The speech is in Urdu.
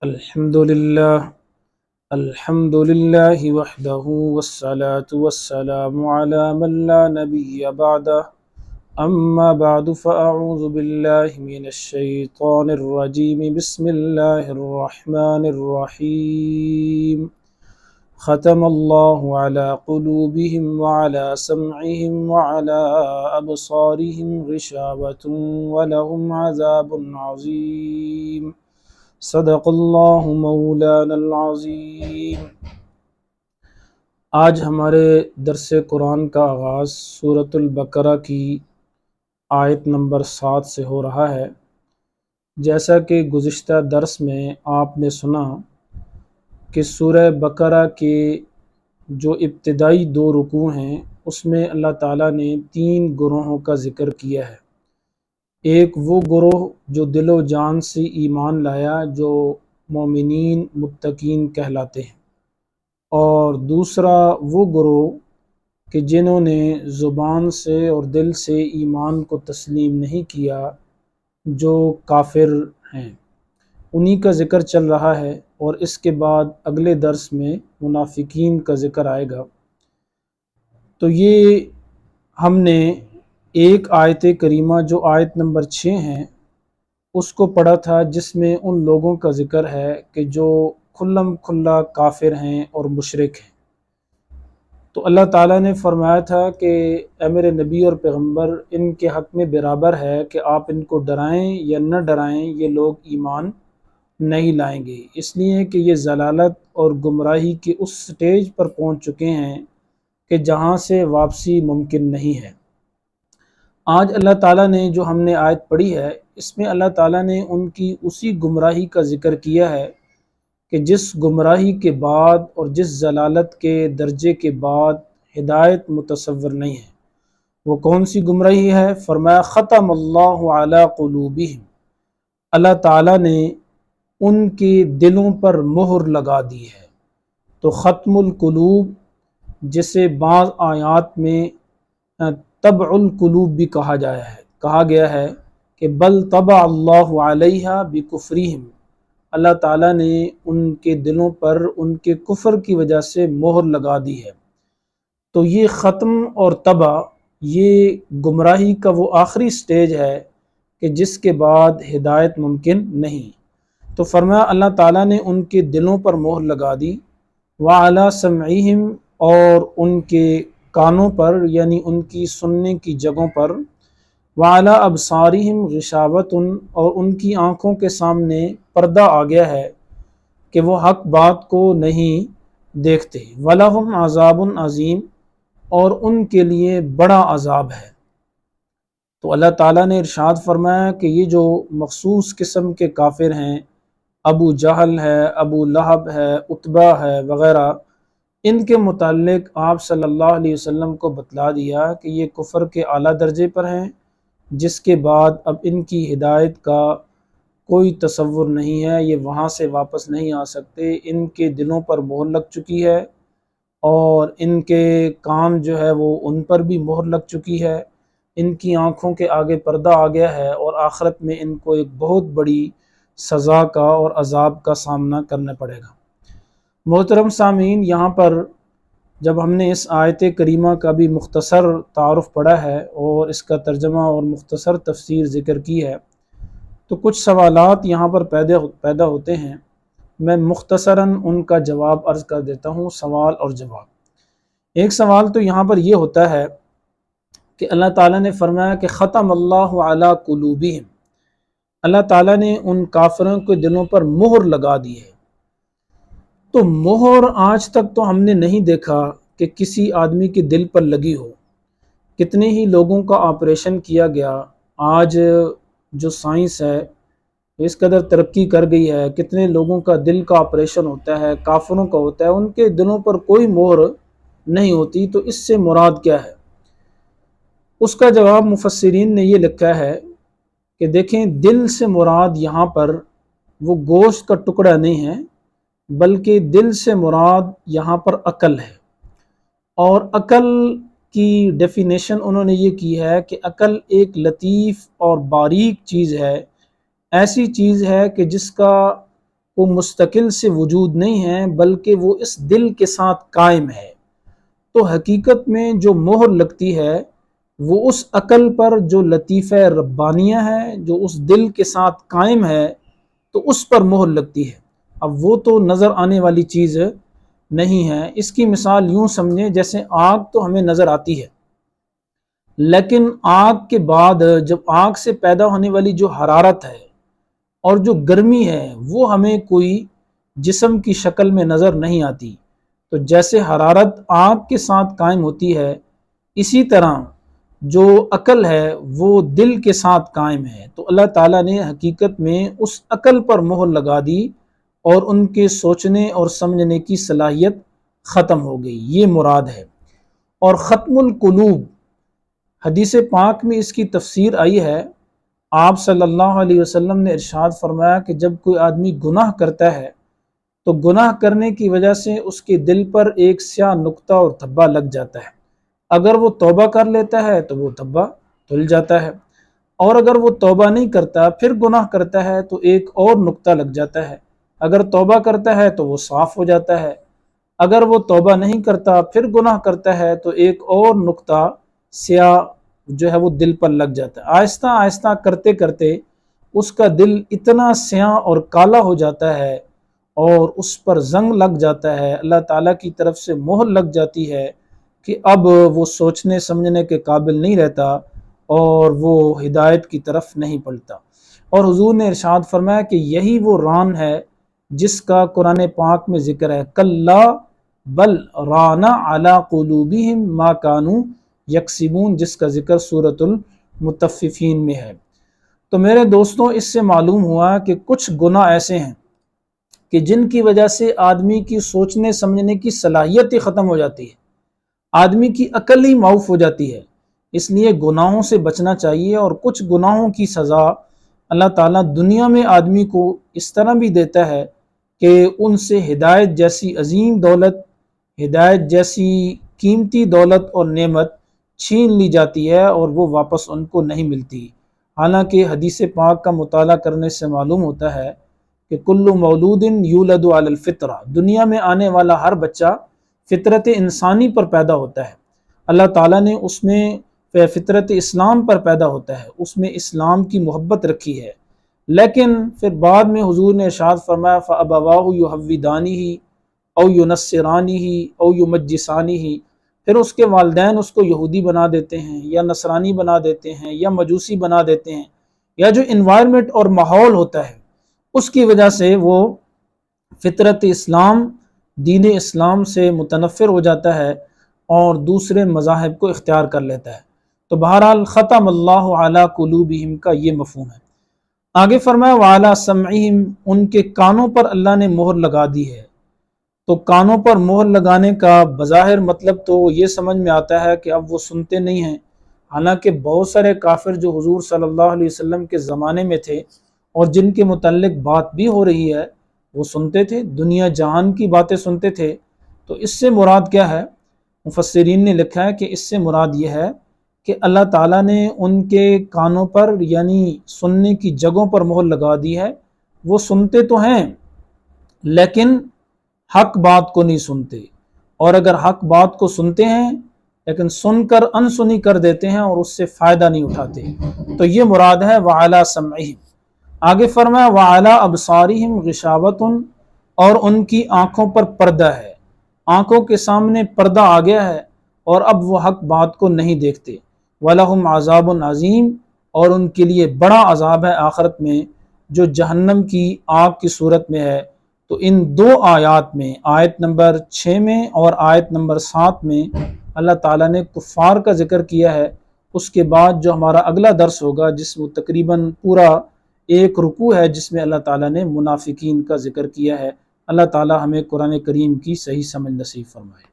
الحمد للہ وحدہ والصلاة والسلام علی من لا نبی بعدہ اما بعد فاعوذ باللہ من الشیطان الرجیم بسم اللہ الرحمن الرحیم ختم اللہ علی قلوبہم وعلی سمعہم وعلی ابصارہم غشاوۃ ولہم عذاب عظیم صدق اللہ مولانا العظیم۔ آج ہمارے درس قرآن کا آغاز سورۃ البقرہ کی آیت نمبر 7 سے ہو رہا ہے۔ جیسا کہ گزشتہ درس میں آپ نے سنا کہ سورہ بقرہ کے جو ابتدائی 2 رکوع ہیں اس میں اللہ تعالیٰ نے 3 گروہوں کا ذکر کیا ہے۔ ایک وہ گروہ جو دل و جان سے ایمان لایا، جو مومنین متقین کہلاتے ہیں، اور دوسرا وہ گروہ کہ جنہوں نے زبان سے اور دل سے ایمان کو تسلیم نہیں کیا، جو کافر ہیں، انہی کا ذکر چل رہا ہے، اور اس کے بعد اگلے درس میں منافقین کا ذکر آئے گا۔ تو یہ ہم نے ایک آیت کریمہ جو آیت نمبر 6 ہے اس کو پڑھا تھا، جس میں ان لوگوں کا ذکر ہے کہ جو کھلم کھلا کافر ہیں اور مشرک ہیں۔ تو اللہ تعالیٰ نے فرمایا تھا کہ اے میرے نبی اور پیغمبر، ان کے حق میں برابر ہے کہ آپ ان کو ڈرائیں یا نہ ڈرائیں، یہ لوگ ایمان نہیں لائیں گے، اس لیے کہ یہ ضلالت اور گمراہی کے اس سٹیج پر پہنچ چکے ہیں کہ جہاں سے واپسی ممکن نہیں ہے۔ آج اللہ تعالیٰ نے جو ہم نے آیت پڑھی ہے، اس میں اللہ تعالیٰ نے ان کی اسی گمراہی کا ذکر کیا ہے کہ جس گمراہی کے بعد اور جس ضلالت کے درجے کے بعد ہدایت متصور نہیں ہے۔ وہ کون سی گمراہی ہے؟ فرمایا ختم اللہ علی قلوبہم، اللہ تعالیٰ نے ان کے دلوں پر مہر لگا دی ہے۔ تو ختم القلوب، جسے بعض آیات میں طبع القلوب بھی کہا گیا ہے کہ بل طبع اللہ علیہا بکفرہم، اللہ تعالیٰ نے ان کے دلوں پر ان کے کفر کی وجہ سے مہر لگا دی ہے۔ تو یہ ختم اور طبع، یہ گمراہی کا وہ آخری سٹیج ہے کہ جس کے بعد ہدایت ممکن نہیں۔ تو فرمایا اللہ تعالیٰ نے ان کے دلوں پر مہر لگا دی، وعلی سمعہم، اور ان کے کانوں پر یعنی ان کی سننے کی جگہوں پر، وعلی ابصارہم غشاوۃ، اور ان کی آنکھوں کے سامنے پردہ آ گیا ہے کہ وہ حق بات کو نہیں دیکھتے، وَلَهُمْ عَذَابٌ عَظِيمٌ، اور ان کے لیے بڑا عذاب ہے۔ تو اللہ تعالیٰ نے ارشاد فرمایا کہ یہ جو مخصوص قسم کے کافر ہیں، ابو جہل ہے، ابو لہب ہے، عتبہ ہے وغیرہ، ان کے متعلق آپ صلی اللہ علیہ وسلم کو بتلا دیا کہ یہ کفر کے اعلیٰ درجے پر ہیں، جس کے بعد اب ان کی ہدایت کا کوئی تصور نہیں ہے، یہ وہاں سے واپس نہیں آ سکتے۔ ان کے دلوں پر مہر لگ چکی ہے، اور ان کے کان جو ہے وہ ان پر بھی مہر لگ چکی ہے، ان کی آنکھوں کے آگے پردہ آ گیا ہے، اور آخرت میں ان کو ایک بہت بڑی سزا کا اور عذاب کا سامنا کرنا پڑے گا۔ محترم سامعین، یہاں پر جب ہم نے اس آیت کریمہ کا بھی مختصر تعارف پڑھا ہے اور اس کا ترجمہ اور مختصر تفسیر ذکر کی ہے، تو کچھ سوالات یہاں پر پیدا ہوتے ہیں۔ میں مختصراً ان کا جواب عرض کر دیتا ہوں، سوال اور جواب۔ ایک سوال تو یہاں پر یہ ہوتا ہے کہ اللہ تعالیٰ نے فرمایا کہ ختم اللہ علی قلوبہم، اللہ تعالیٰ نے ان کافروں کے دلوں پر مہر لگا دی ہے۔ تو مہر آج تک تو ہم نے نہیں دیکھا کہ کسی آدمی کے دل پر لگی ہو۔ کتنے ہی لوگوں کا آپریشن کیا گیا، آج جو سائنس ہے اس قدر ترقی کر گئی ہے، کتنے لوگوں کا دل کا آپریشن ہوتا ہے، کافروں کا ہوتا ہے، ان کے دلوں پر کوئی مہر نہیں ہوتی۔ تو اس سے مراد کیا ہے؟ اس کا جواب مفسرین نے یہ لکھا ہے کہ دیکھیں، دل سے مراد یہاں پر وہ گوشت کا ٹکڑا نہیں ہے، بلکہ دل سے مراد یہاں پر عقل ہے۔ اور عقل کی ڈیفینیشن انہوں نے یہ کی ہے کہ عقل ایک لطیف اور باریک چیز ہے، ایسی چیز ہے کہ جس کا وہ مستقل سے وجود نہیں ہے بلکہ وہ اس دل کے ساتھ قائم ہے۔ تو حقیقت میں جو مہر لگتی ہے وہ اس عقل پر جو لطیفہ ربانیہ ہے، جو اس دل کے ساتھ قائم ہے، تو اس پر مہر لگتی ہے۔ اب وہ تو نظر آنے والی چیز نہیں ہے۔ اس کی مثال یوں سمجھیں جیسے آگ تو ہمیں نظر آتی ہے، لیکن آگ کے بعد جب آگ سے پیدا ہونے والی جو حرارت ہے اور جو گرمی ہے وہ ہمیں کوئی جسم کی شکل میں نظر نہیں آتی۔ تو جیسے حرارت آگ کے ساتھ قائم ہوتی ہے، اسی طرح جو عقل ہے وہ دل کے ساتھ قائم ہے۔ تو اللہ تعالیٰ نے حقیقت میں اس عقل پر مہر لگا دی اور ان کے سوچنے اور سمجھنے کی صلاحیت ختم ہو گئی، یہ مراد ہے۔ اور ختم القلوب، حدیث پاک میں اس کی تفسیر آئی ہے۔ آپ صلی اللہ علیہ وسلم نے ارشاد فرمایا کہ جب کوئی آدمی گناہ کرتا ہے تو گناہ کرنے کی وجہ سے اس کے دل پر ایک سیاہ نقطہ اور دھبا لگ جاتا ہے۔ اگر وہ توبہ کر لیتا ہے تو وہ دھبا دھل جاتا ہے، اور اگر وہ توبہ نہیں کرتا پھر گناہ کرتا ہے تو ایک اور نقطہ لگ جاتا ہے۔ اگر توبہ کرتا ہے تو وہ صاف ہو جاتا ہے، اگر وہ توبہ نہیں کرتا پھر گناہ کرتا ہے تو ایک اور نقطہ سیاہ جو ہے وہ دل پر لگ جاتا ہے۔ آہستہ آہستہ کرتے کرتے اس کا دل اتنا سیاہ اور کالا ہو جاتا ہے اور اس پر زنگ لگ جاتا ہے، اللہ تعالیٰ کی طرف سے مہر لگ جاتی ہے کہ اب وہ سوچنے سمجھنے کے قابل نہیں رہتا اور وہ ہدایت کی طرف نہیں پلتا۔ اور حضور نے ارشاد فرمایا کہ یہی وہ ران ہے جس کا قرآن پاک میں ذکر ہے، کلا بل ران علی قلوبہم ما کانوا یکسبون، جس کا ذکر سورۃ المطففین میں ہے۔ تو میرے دوستوں، اس سے معلوم ہوا کہ کچھ گناہ ایسے ہیں کہ جن کی وجہ سے آدمی کی سوچنے سمجھنے کی صلاحیت ہی ختم ہو جاتی ہے، آدمی کی عقل ہی معاف ہو جاتی ہے۔ اس لیے گناہوں سے بچنا چاہیے، اور کچھ گناہوں کی سزا اللہ تعالیٰ دنیا میں آدمی کو اس طرح بھی دیتا ہے کہ ان سے ہدایت جیسی عظیم دولت، ہدایت جیسی قیمتی دولت اور نعمت چھین لی جاتی ہے اور وہ واپس ان کو نہیں ملتی۔ حالانکہ حدیث پاک کا مطالعہ کرنے سے معلوم ہوتا ہے کہ کل مولود یولد علی الفطرہ، دنیا میں آنے والا ہر بچہ فطرت انسانی پر پیدا ہوتا ہے۔ اللہ تعالیٰ نے اس میں فطرت اسلام پر پیدا ہوتا ہے، اس میں اسلام کی محبت رکھی ہے، لیکن پھر بعد میں حضور نے ارشاد فرمایا فَأَبَوَاهُ يُحَوِّدَانِهِ أَوْ يُنَصِّرَانِهِ أَوْ يُمَجِّسَانِهِ، پھر اس کے والدین اس کو یہودی بنا دیتے ہیں یا نصرانی بنا دیتے ہیں یا مجوسی بنا دیتے ہیں، یا جو انوائرمنٹ اور ماحول ہوتا ہے اس کی وجہ سے وہ فطرت اسلام، دین اسلام سے متنفر ہو جاتا ہے اور دوسرے مذاہب کو اختیار کر لیتا ہے۔ تو بہرحال ختم اللہ علی قلوبہم کا یہ مفہوم ہے۔ آگے فرمایا وعلی سمعہم، ان کے کانوں پر اللہ نے مہر لگا دی ہے۔ تو کانوں پر مہر لگانے کا بظاہر مطلب تو یہ سمجھ میں آتا ہے کہ اب وہ سنتے نہیں ہیں، حالانکہ بہت سارے کافر جو حضور صلی اللہ علیہ وسلم کے زمانے میں تھے اور جن کے متعلق بات بھی ہو رہی ہے وہ سنتے تھے، دنیا جہان کی باتیں سنتے تھے۔ تو اس سے مراد کیا ہے؟ مفسرین نے لکھا ہے کہ اس سے مراد یہ ہے کہ اللہ تعالیٰ نے ان کے کانوں پر یعنی سننے کی جگہوں پر مہر لگا دی ہے۔ وہ سنتے تو ہیں لیکن حق بات کو نہیں سنتے، اور اگر حق بات کو سنتے ہیں لیکن سن کر انسنی کر دیتے ہیں اور اس سے فائدہ نہیں اٹھاتے۔ تو یہ مراد ہے وعلی سمعہم۔ آگے فرمایا وعلی ابصارہم غشاوۃ، اور ان کی آنکھوں پر پردہ ہے، آنکھوں کے سامنے پردہ آ گیا ہے اور اب وہ حق بات کو نہیں دیکھتے۔ وَلَهُمْ عَذَابٌ عَظِيمٌ، اور ان کے لیے بڑا عذاب ہے آخرت میں جو جہنم کی آگ کی صورت میں ہے۔ تو ان دو آیات میں، آیت نمبر 6 میں اور آیت نمبر 7 میں اللہ تعالیٰ نے کفار کا ذکر کیا ہے۔ اس کے بعد جو ہمارا اگلا درس ہوگا جس میں تقریباً پورا ایک رکوع ہے جس میں اللہ تعالیٰ نے منافقین کا ذکر کیا ہے۔ اللہ تعالیٰ ہمیں قرآن کریم کی صحیح سمجھ نصیب فرمائے۔